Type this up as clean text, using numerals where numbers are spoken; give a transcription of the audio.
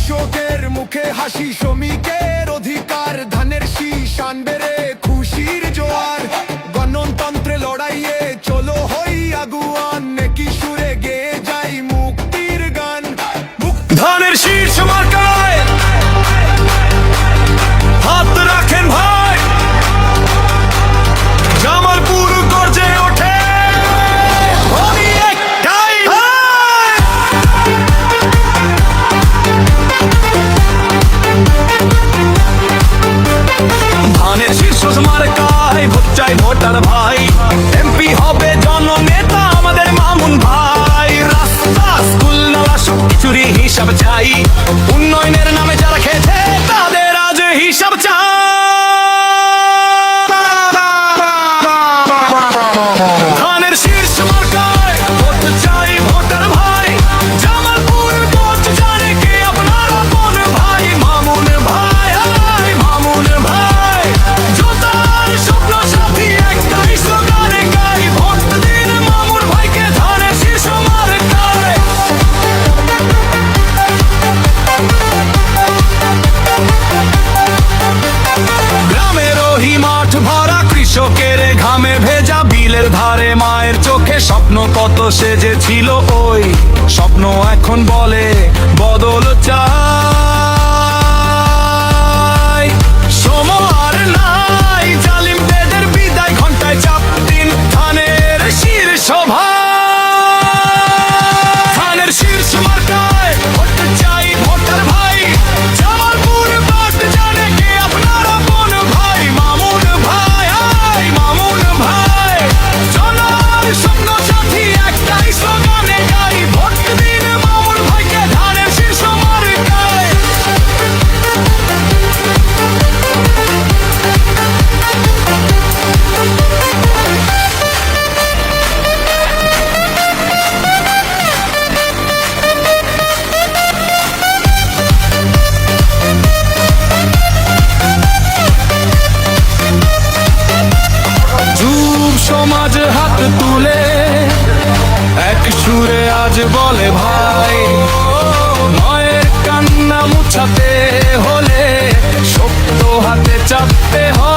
কৃষকের মুখে হাসি, শ্রমিকের অধিকার, ধানের শীষ আনবে রে খুশির জোয়ার। গণতন্ত্রে লড়াইয়ে চলো হই আগুয়ান, নেকি সুরে গেয়ে যাই মুক্তির গান। ধানের শীষ মার্কায় হাত রাখেন ভাই, জামালপুর গর্জে ওঠে ধ্বনি একটাই ভাই। ধানের শীষ মার্কায় ভোট চাই ভোটার ভাই, এমপি হবে জননেতা আমাদের মামুন ভাই। রাস্তা স্কুল নালা সব কিছুরই হিসাব চাই, উন্নয়নের নামে যারা খেয়েছে তাদের আজ হিসাব চাই। ধানের শীষ মার্কায় ভোট চাই ভোটার ভাই, জামালপুর ভোট জানে কে আপনার আপন ভাই। মামুন ভাই মামুন ভাই, জোতার স্বপ্ন সাথী একটাই স্লোগানে গাই, ভোট দিন মামুন ভাইকে ধানের শীষ মার্কায়। গ্রামের ওহি মাঠ ভরা, কৃষকের ঘামে ভেজা, বিলের ধারে মায়ের চোখে স্বপ্ন কত সেজেছিল ওই স্বপ্ন এখন বলে বদল চাই। সময় আর নাই, জালিমদের বিদায় ঘন্টায় চাপ দিন ধানের শীর্ষ ভাই। ধানের শীর্ষ মার্কায় ভোট চাই ভোটার ভাই, জামালপুর ভোট জানে কে আপনার আপন ভাই। মামুন ভাই মামুন ভাই, জনার স্বপ্ন সাথী একটাই স্লোগানে গাই, ভোট দিন মামুন ভাইকে ধানের শীর্ষ মার্কায়। যুব সমাজ হাত তুলে এক সুরে আজ বলে ভাই, মায়ের কান্না মুছাতে হলে শক্ত হাতে চাপতে হয়।